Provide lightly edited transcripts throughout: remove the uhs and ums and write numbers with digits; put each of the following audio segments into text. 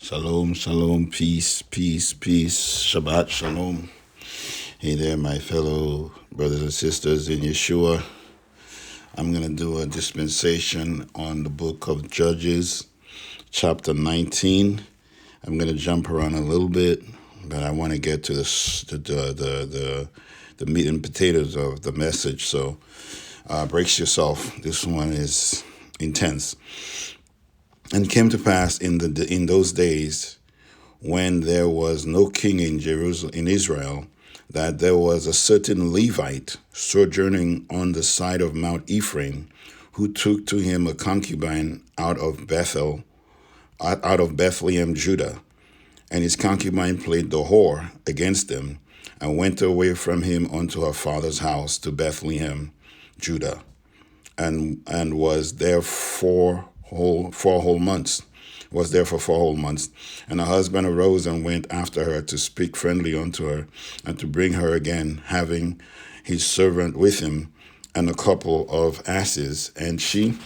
Shalom, shalom, peace, peace, peace, Shabbat, shalom. Hey there, my fellow brothers and sisters in Yeshua. I'm going to do a dispensation on the book of Judges, chapter 19. I'm going to jump around a little bit, but I want to get to the meat and potatoes of the message. So brace yourself. This one is intense. And it came to pass in those days, when there was no king in Israel, that there was a certain Levite sojourning on the side of Mount Ephraim, who took to him a concubine out of Bethlehem, Judah. And his concubine played the whore against him, and went away from him unto her father's house to Bethlehem, Judah, and was there for 4 whole months. Was there for 4 whole months. And her husband arose and went after her to speak friendly unto her, and to bring her again, having his servant with him, and a couple of asses. And she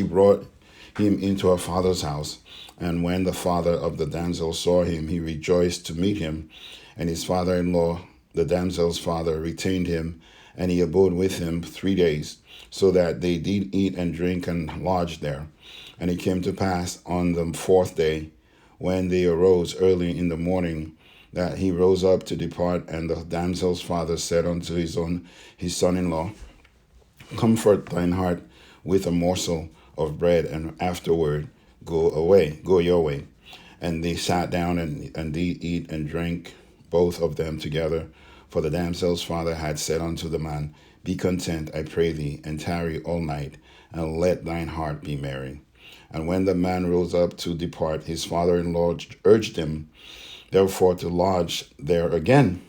brought him into her father's house. And when the father of the damsel saw him, he rejoiced to meet him. And his father-in-law, the damsel's father, retained him, and he abode with him 3 days, so that they did eat and drink and lodge there. And it came to pass on the 4th day, when they arose early in the morning, that he rose up to depart, and the damsel's father said unto his son-in-law, Comfort thine heart with a morsel of bread, and afterward go your way. And they sat down and did eat and drank, both of them together. For the damsel's father had said unto the man, Be content, I pray thee, and tarry all night, and let thine heart be merry. And when the man rose up to depart, his father-in-law urged him, therefore, to lodge there again.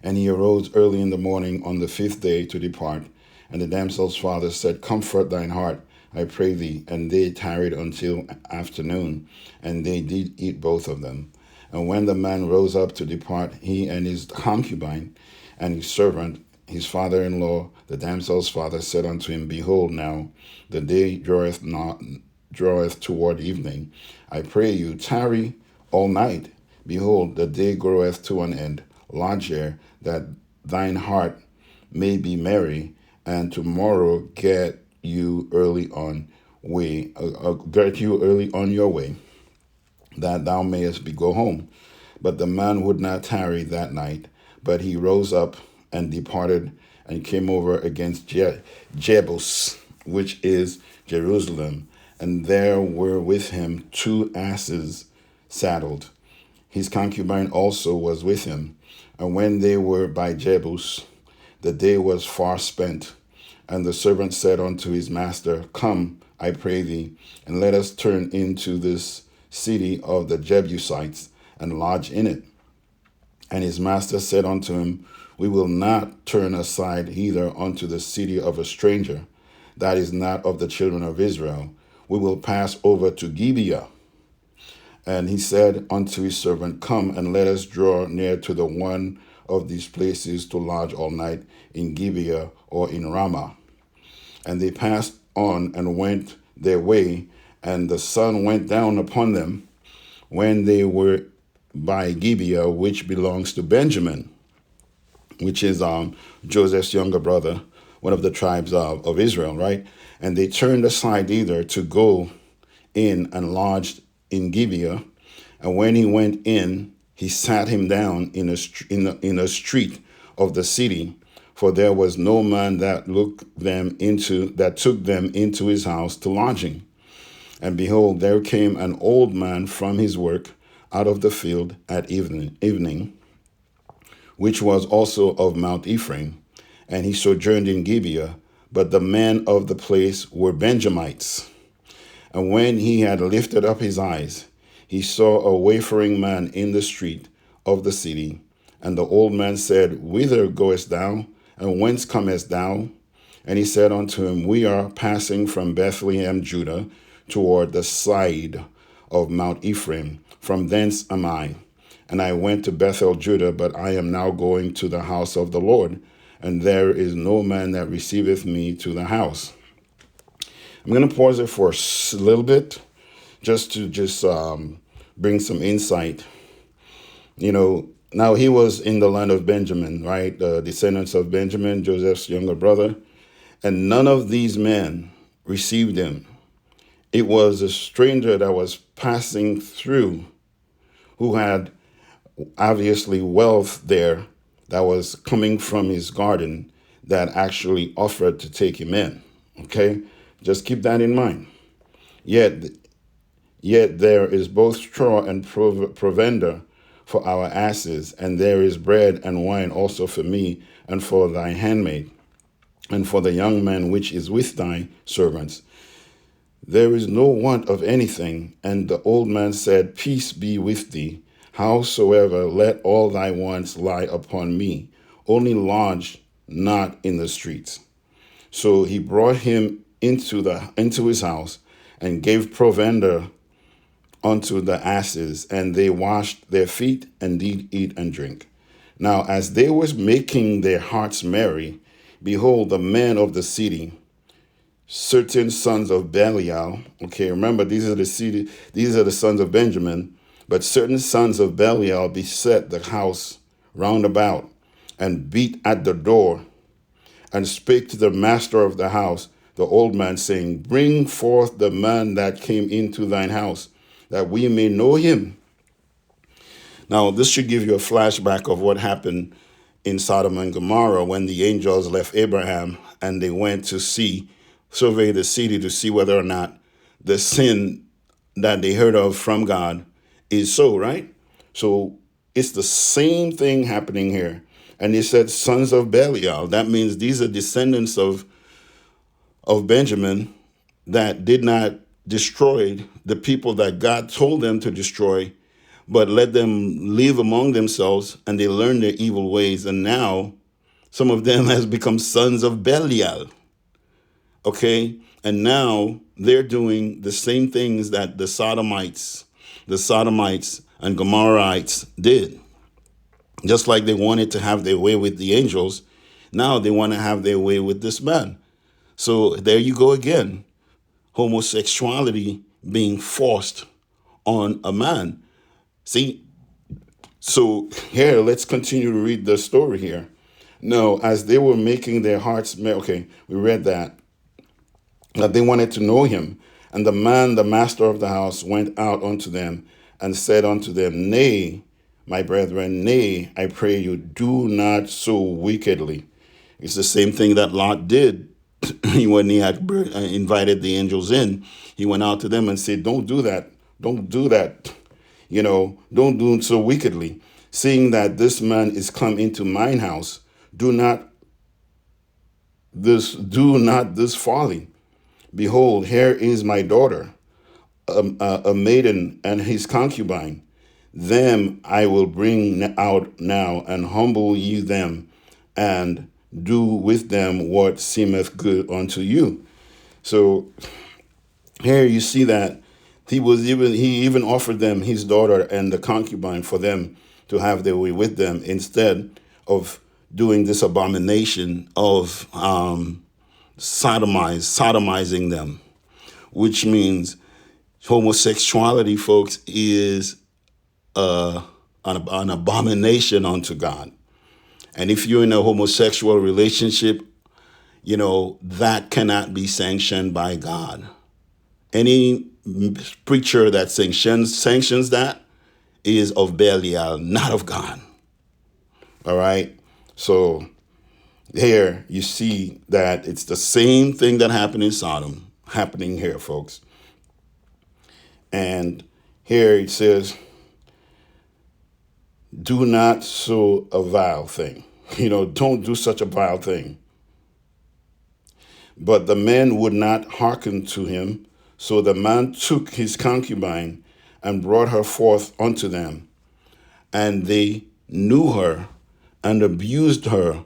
And he arose early in the morning on the 5th day to depart. And the damsel's father said, Comfort thine heart, I pray thee. And they tarried until afternoon, and they did eat both of them. And when the man rose up to depart, he and his concubine and his servant, his father-in-law, the damsel's father, said unto him, Behold, now the day draweth toward evening. I pray you, tarry all night. Behold, the day groweth to an end. Lodge here, that thine heart may be merry, and tomorrow get you early on your way, that thou mayest go home. But the man would not tarry that night, but he rose up and departed, and came over against Jebus, which is Jerusalem, and there were with him 2 asses saddled. His concubine also was with him. And when they were by Jebus, the day was far spent. And the servant said unto his master, Come, I pray thee, and let us turn into this city of the Jebusites, and lodge in it. And his master said unto him, We will not turn aside either unto the city of a stranger, that is not of the children of Israel. We will pass over to Gibeah. And he said unto his servant, Come, and let us draw near to the one of these places to lodge all night, in Gibeah or in Ramah. And they passed on and went their way, and the sun went down upon them when they were by Gibeah, which belongs to Benjamin, which is Joseph's younger brother, one of the tribes of Israel, right? And they turned aside either to go in and lodged in Gibeah. And when he went in, he sat him down in a street of the city, for there was no man that took them into his house to lodging. And behold, there came an old man from his work out of the field at evening, which was also of Mount Ephraim, and he sojourned in Gibeah. But the men of the place were Benjamites. And when he had lifted up his eyes, he saw a wayfaring man in the street of the city. And the old man said, Whither goest thou, and whence comest thou? And he said unto him, We are passing from Bethlehem, Judah, toward the side of Mount Ephraim. From thence am I. And I went to Bethel, Judah, but I am now going to the house of the Lord, and there is no man that receiveth me to the house. I'm going to pause it for a little bit, just bring some insight. Now he was in the land of Benjamin, right? The descendants of Benjamin, Joseph's younger brother, and none of these men received him. It was a stranger that was passing through who had obviously wealth there that was coming from his garden that actually offered to take him in. Okay? Just keep that in mind. Yet, yet there is both straw and provender for our asses, and there is bread and wine also for me and for thy handmaid, and for the young man which is with thy servants. There is no want of anything. And the old man said, Peace be with thee. Howsoever, let all thy wants lie upon me. Only lodge not in the streets. So he brought him into his house and gave provender unto the asses, and they washed their feet and did eat and drink. Now, as they were making their hearts merry, behold, the men of the city, certain sons of Belial. Okay, remember these are the sons of Benjamin, but certain sons of Belial beset the house round about, and beat at the door, and spake to the master of the house, the old man, saying, Bring forth the man that came into thine house, that we may know him. Now, this should give you a flashback of what happened in Sodom and Gomorrah when the angels left Abraham and they went to survey the city to see whether or not the sin that they heard of from God is so, right? So it's the same thing happening here. And he said, sons of Belial. That means these are descendants of Benjamin that did not destroy the people that God told them to destroy, but let them live among themselves, and they learned their evil ways. And now some of them has become sons of Belial. Okay? And now they're doing the same things that the Sodomites and Gomorrahites did. Just like they wanted to have their way with the angels, now they want to have their way with this man. So there you go again. Homosexuality being forced on a man. See? So here, let's continue to read the story here. No, as they were making their hearts merry. Okay, we read that they wanted to know him. And the man, the master of the house, went out unto them and said unto them, Nay, my brethren, nay, I pray you, do not so wickedly. It's the same thing that Lot did when he had invited the angels in. He went out to them and said, don't do that. Don't do that. Don't do it so wickedly. Seeing that this man is come into mine house, do not this folly. Behold, here is my daughter, a maiden and his concubine. Them I will bring out now, and humble ye them, and do with them what seemeth good unto you. So here you see that he even offered them his daughter and the concubine for them to have their way with them, instead of doing this abomination of sodomizing them, which means homosexuality, folks, is an abomination unto God. And if you're in a homosexual relationship, that cannot be sanctioned by God. Any preacher that sanctions that is of Belial, not of God. All right? So here you see that it's the same thing that happened in Sodom happening here, folks. And here it says, do not so a vile thing. Don't do such a vile thing. But the men would not hearken to him. So the man took his concubine and brought her forth unto them. And they knew her and abused her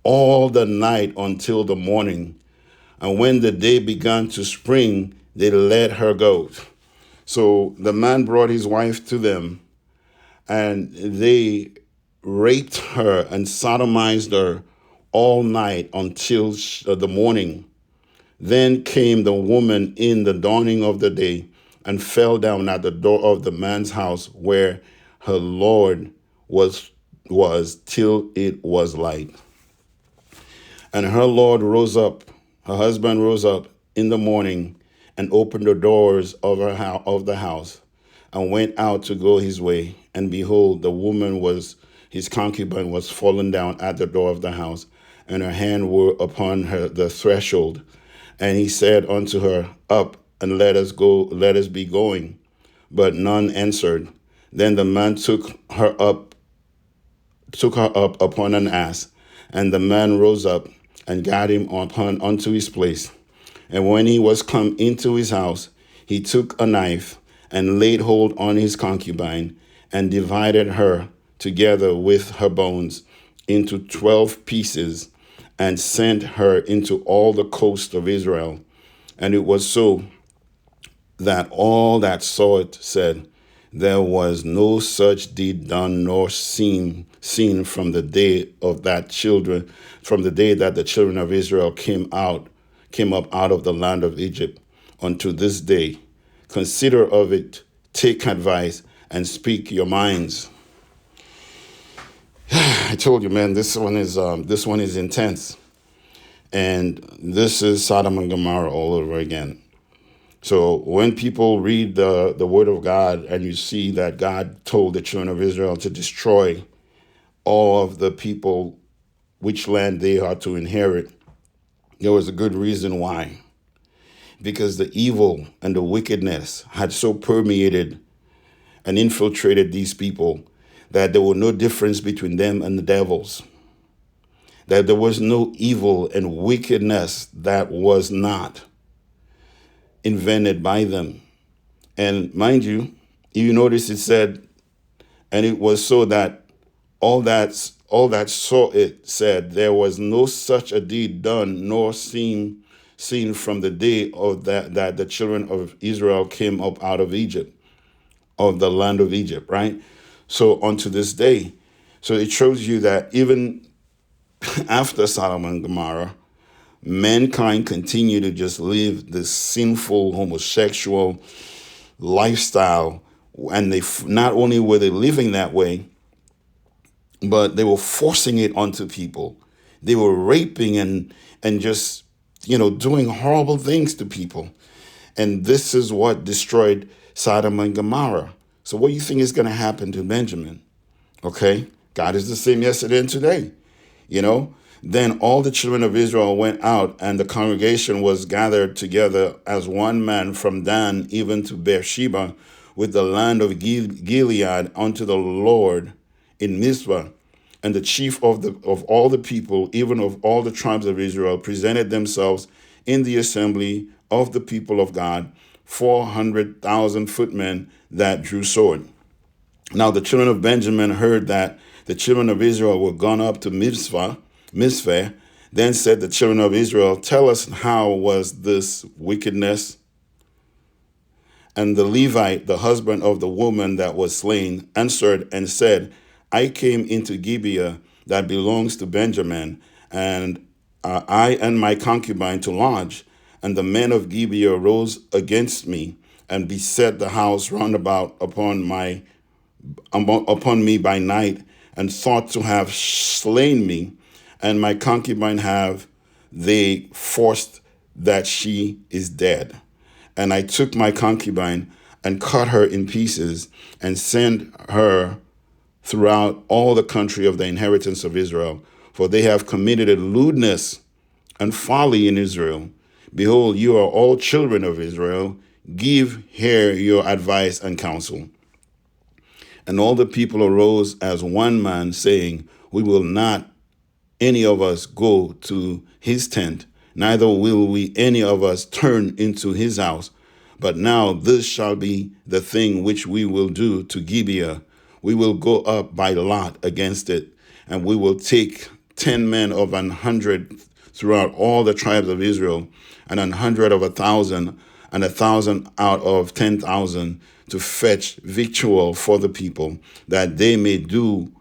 all the night until the morning. And when the day began to spring, they let her go. So the man brought his wife to them, and they raped her and sodomized her all night until the morning. Then came the woman in the dawning of the day and fell down at the door of the man's house where her Lord was till it was light. And her Lord rose up, her husband rose up in the morning and opened the doors of of the house and went out to go his way. And behold, the woman was his concubine was fallen down at the door of the house, and her hand were upon the threshold. And he said unto her, Up and let us go, let us be going. But none answered. Then the man took her up upon an ass, and the man rose up and got him upon unto his place. And when he was come into his house, he took a knife and laid hold on his concubine and divided her together with her bones into 12 pieces and sent her into all the coast of Israel. And it was so that all that saw it said, There was no such deed done nor seen from the day that the children of Israel came up out of the land of Egypt unto this day. Consider of it, take advice, and speak your minds. I told you, man, this one is intense. And this is Sodom and Gomorrah all over again. So when people read the word of God and you see that God told the children of Israel to destroy all of the people which land they are to inherit, there was a good reason why. Because the evil and the wickedness had so permeated and infiltrated these people that there was no difference between them and the devils. That there was no evil and wickedness that was not invented by them. And mind you, you notice it said, and it was so that all that saw it said, there was no such a deed done nor seen from the day of that the children of Israel came up out of Egypt, of the land of Egypt, right? So unto this day. So it shows you that even after Sodom and Gomorrah, mankind continued to just live this sinful homosexual lifestyle. And they not only were they living that way, but they were forcing it onto people. They were raping and just, doing horrible things to people. And this is what destroyed Sodom and Gomorrah. So what do you think is going to happen to Benjamin? Okay? God is the same yesterday and today. Then all the children of Israel went out, and the congregation was gathered together as one man from Dan even to Beersheba, with the land of Gilead unto the Lord in Mizpah. And the chief of all the people, even of all the tribes of Israel, presented themselves in the assembly of the people of God, 400,000 footmen that drew sword. Now the children of Benjamin heard that the children of Israel were gone up to Mizpah. Then said the children of Israel, Tell us, how was this wickedness? And the Levite, the husband of the woman that was slain, answered and said, I came into Gibeah that belongs to Benjamin, and I and my concubine to lodge. And the men of Gibeah rose against me and beset the house round about upon me by night, and thought to have slain me. And my concubine have they forced that she is dead. And I took my concubine and cut her in pieces and sent her throughout all the country of the inheritance of Israel, for they have committed a lewdness and folly in Israel. Behold, you are all children of Israel. Give here your advice and counsel. And all the people arose as one man, saying, We will not any of us go to his tent, neither will we any of us turn into his house. But now this shall be the thing which we will do to Gibeah. We will go up by lot against it, and we will take 10 men of 100 throughout all the tribes of Israel, and 100 of 1,000, and 1,000 out of 10,000, to fetch victual for the people, that they may do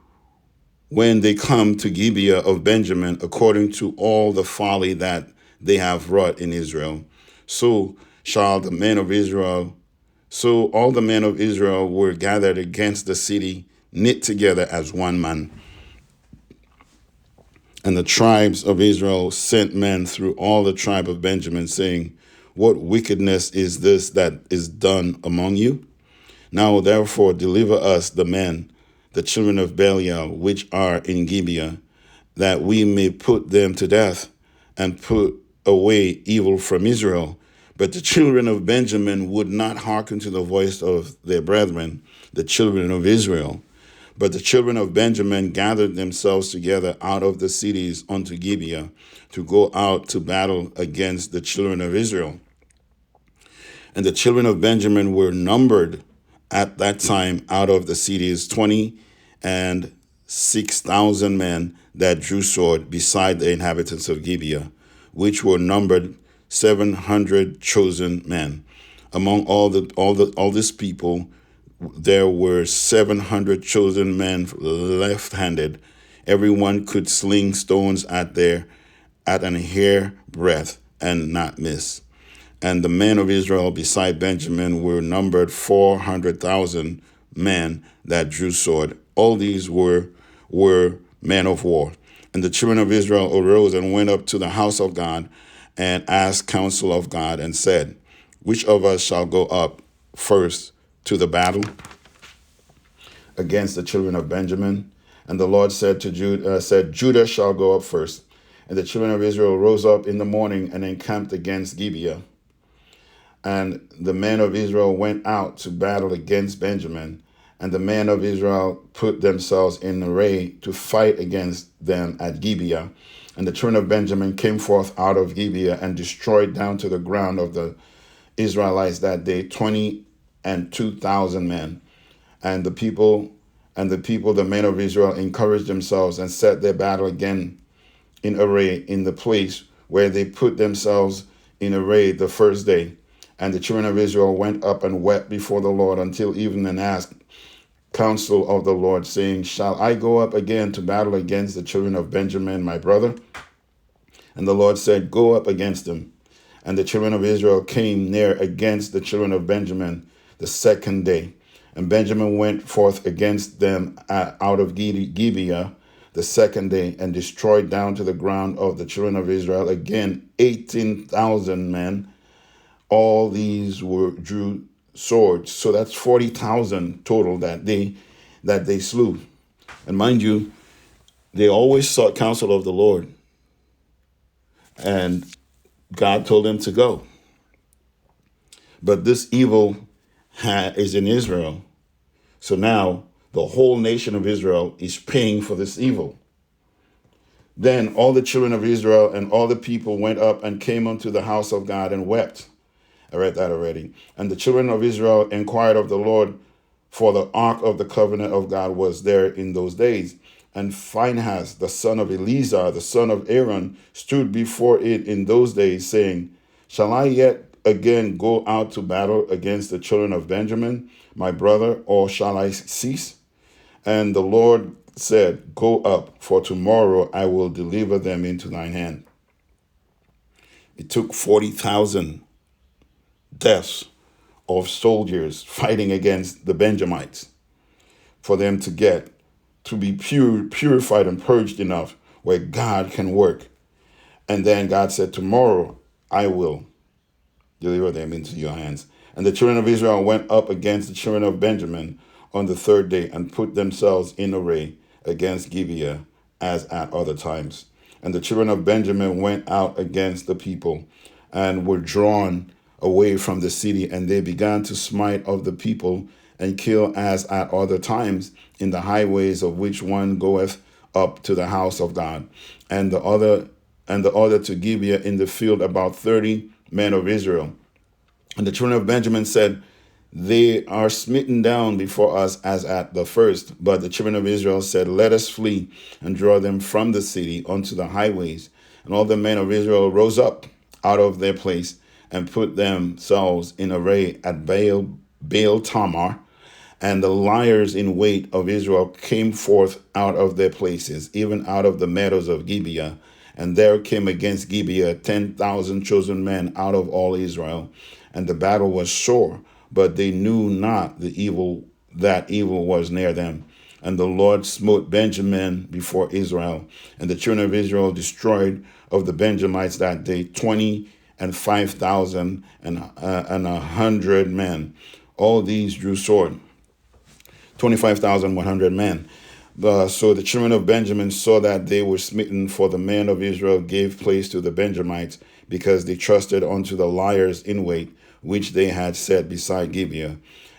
when they come to Gibeah of Benjamin, according to all the folly that they have wrought in Israel. So shall the men of Israel So all the men of Israel were gathered against the city, knit together as one man. And the tribes of Israel sent men through all the tribe of Benjamin, saying, what wickedness is this that is done among you? Now therefore deliver us the men, the children of Belial, which are in Gibeah, that we may put them to death and put away evil from Israel. But the children of Benjamin would not hearken to the voice of their brethren, the children of Israel. But the children of Benjamin gathered themselves together out of the cities unto Gibeah to go out to battle against the children of Israel. And the children of Benjamin were numbered at that time out of the cities 26,000 men that drew sword, beside the inhabitants of Gibeah, which were numbered 700 chosen men. Among all this people, there were 700 chosen men left-handed. Everyone could sling stones at an hair breadth and not miss. And the men of Israel beside Benjamin were numbered 400,000 men that drew sword. All these were men of war. And the children of Israel arose and went up to the house of God and asked counsel of God and said, which of us shall go up first to the battle against the children of Benjamin? And the Lord said to Judah shall go up first. And the children of Israel rose up in the morning and encamped against Gibeah. And the men of Israel went out to battle against Benjamin. And the men of Israel put themselves in array to fight against them at Gibeah. And the children of Benjamin came forth out of Gibeah and destroyed down to the ground of the Israelites that day 22,000 men. And the people, the men of Israel, encouraged themselves and set their battle again in array in the place where they put themselves in array the first day. And the children of Israel went up and wept before the Lord until evening and asked counsel of the Lord, saying, shall I go up again to battle against the children of Benjamin, my brother? And the Lord said, go up against them. And the children of Israel came near against the children of Benjamin the second day. And Benjamin went forth against them out of Gibeah the second day and destroyed down to the ground of the children of Israel again 18,000 men. All these drew swords. So that's 40,000 total that they slew. And mind you, they always sought counsel of the Lord. And God told them to go. But this evil is in Israel. So now the whole nation of Israel is paying for this evil. Then all the children of Israel and all the people went up and came unto the house of God and wept. I read that already. And the children of Israel inquired of the Lord, for the ark of the covenant of God was there in those days. And Phinehas, the son of Eleazar, the son of Aaron, stood before it in those days, saying, shall I yet again go out to battle against the children of Benjamin, my brother, or shall I cease? And the Lord said, go up, for tomorrow I will deliver them into thine hand. It took 40,000 deaths of soldiers fighting against the Benjamites for them to be purified and purged enough where God can work. And then God said, tomorrow I will deliver them into your hands. And the children of Israel went up against the children of Benjamin on the third day and put themselves in array against Gibeah as at other times. And the children of Benjamin went out against the people and were drawn away from the city, and they began to smite of the people and kill as at other times in the highways, of which one goeth up to the house of God, and the other to Gibeah in the field, about 30 men of Israel. And the children of Benjamin said, they are smitten down before us as at the first. But the children of Israel said, let us flee and draw them from the city unto the highways. And all the men of Israel rose up out of their place and put themselves in array at Baal Tamar. And the liers in wait of Israel came forth out of their places, even out of the meadows of Gibeah. And there came against Gibeah 10,000 chosen men out of all Israel. And the battle was sore, but they knew not the evil, that evil was near them. And the Lord smote Benjamin before Israel, and the children of Israel destroyed of the Benjamites that day 25,000 and 100 men. All these drew sword. 25,100 men. So the children of Benjamin saw that they were smitten, for the men of Israel gave place to the Benjamites, because they trusted unto the liers in wait, which they had set beside Gibeah.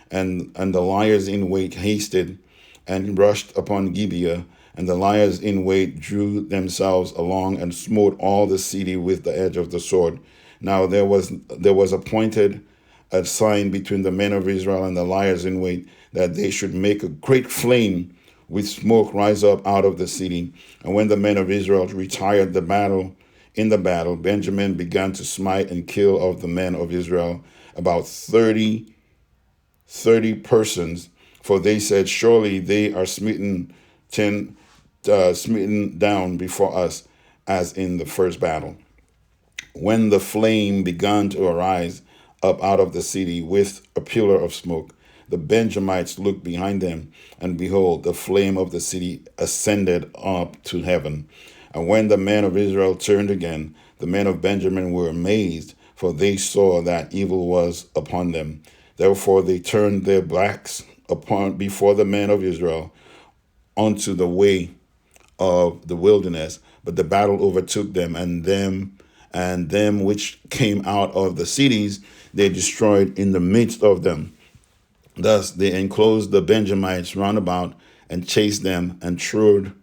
And the liers in wait hasted and rushed upon Gibeah, and the liers in wait drew themselves along and smote all the city with the edge of the sword. Now there was appointed a sign between the men of Israel and the liers in wait, that they should make a great flame with smoke rise up out of the city. And when the men of Israel retired in the battle, Benjamin began to smite and kill of the men of Israel about 30 persons. For they said, surely they are smitten down before us, as in the first battle. When the flame began to arise up out of the city with a pillar of smoke, the Benjamites looked behind them, and behold, the flame of the city ascended up to heaven. And when the men of Israel turned again, the men of Benjamin were amazed, for they saw that evil was upon them. Therefore they turned their backs before the men of Israel unto the way of the wilderness. But the battle overtook them, and them which came out of the cities they destroyed in the midst of them. Thus they enclosed the Benjamites round about, and chased them, and trod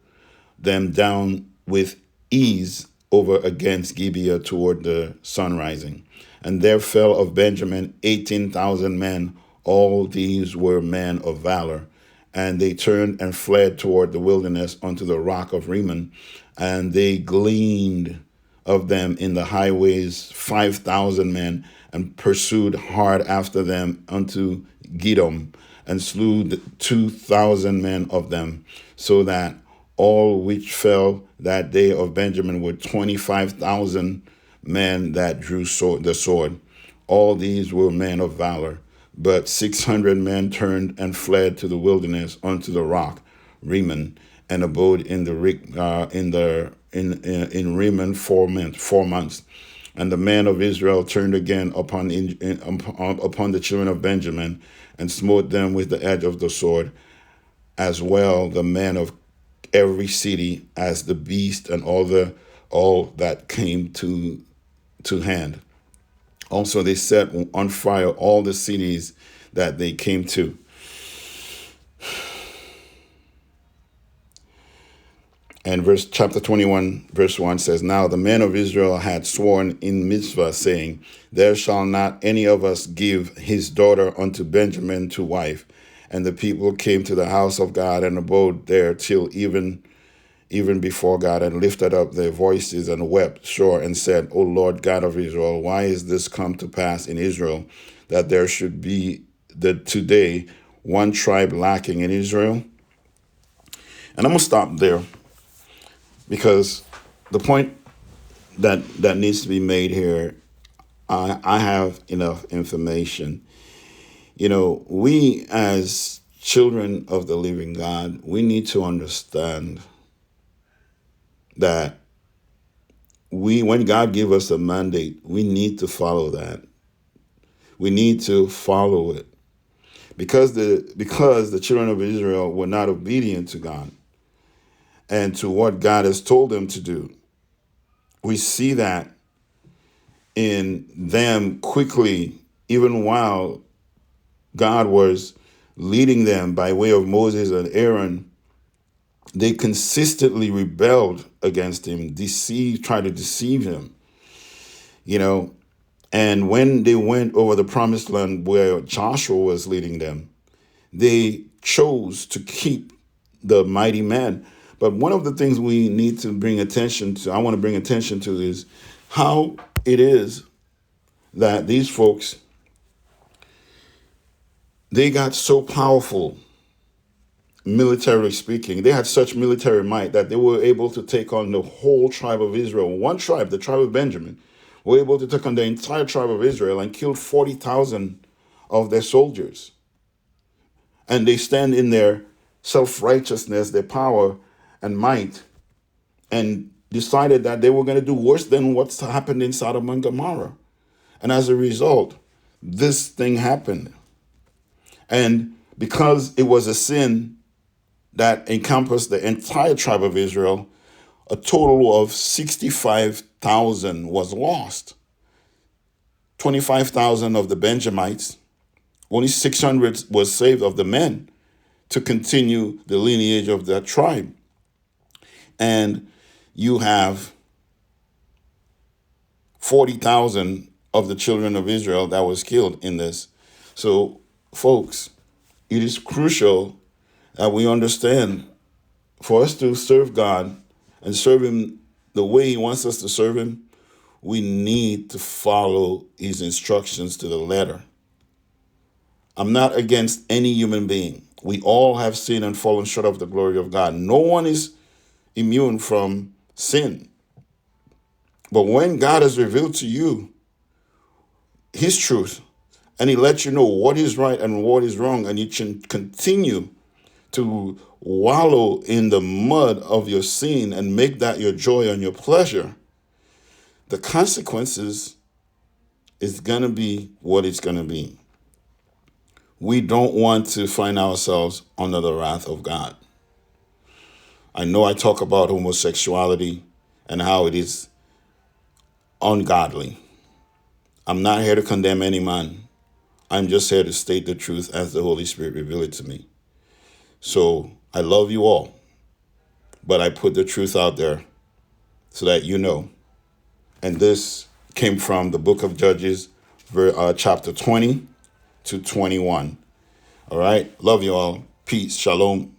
them down with ease over against Gibeah toward the sunrising. And there fell of Benjamin 18,000 men. All these were men of valor. And they turned and fled toward the wilderness unto the rock of Rimmon. And they gleaned of them in the highways 5,000 men, and pursued hard after them unto Gidom, and slew 2,000 men of them, so that all which fell that day of Benjamin were 25,000 men that drew the sword. All these were men of valor. But 600 men turned and fled to the wilderness unto the rock Rimmon, and abode in Rimmon 4 months. And the men of Israel turned again upon the children of Benjamin, and smote them with the edge of the sword, as well the men of every city as the beast, and all that came to hand. Also they set on fire all the cities that they came to. And chapter 21, verse 1 says, Now the men of Israel had sworn in Mizpah, saying, There shall not any of us give his daughter unto Benjamin to wife. And the people came to the house of God, and abode there till even before God, and lifted up their voices, and wept sore, and said, O Lord God of Israel, why is this come to pass in Israel, that there should be today one tribe lacking in Israel? And I'm going to stop there, because the point that needs to be made here, I have enough information. We as children of the living God, we need to understand that when God gives us a mandate, we need to follow that. We need to follow it. Because the children of Israel were not obedient to God and to what God has told them to do. We see that in them quickly, even while God was leading them by way of Moses and Aaron, they consistently rebelled against him, tried to deceive him, And when they went over the promised land where Joshua was leading them, they chose to keep the mighty man. But one of the things we need to I want to bring attention to, is how it is that these folks, they got so powerful, militarily speaking. They had such military might that they were able to take on the whole tribe of Israel. One tribe, the tribe of Benjamin, were able to take on the entire tribe of Israel and killed 40,000 of their soldiers. And they stand in their self-righteousness, their power and might, and decided that they were going to do worse than what's happened in Sodom and Gomorrah. And as a result, this thing happened. And because it was a sin that encompassed the entire tribe of Israel, a total of 65,000 was lost. 25,000 of the Benjamites, only 600 was saved of the men to continue the lineage of that tribe. And you have 40,000 of the children of Israel that was killed in this. So, folks, it is crucial that we understand, for us to serve God and serve him the way he wants us to serve him, we need to follow his instructions to the letter. I'm not against any human being. We all have sinned and fallen short of the glory of God. No one is immune from sin. But when God has revealed to you his truth, and he lets you know what is right and what is wrong, and you can continue to wallow in the mud of your sin and make that your joy and your pleasure, the consequences is going to be what it's going to be. We don't want to find ourselves under the wrath of God. I know I talk about homosexuality and how it is ungodly. I'm not here to condemn any man. I'm just here to state the truth as the Holy Spirit revealed it to me. So I love you all, but I put the truth out there so that you know. And this came from the book of Judges, chapter 20 to 21. All right. Love you all. Peace. Shalom.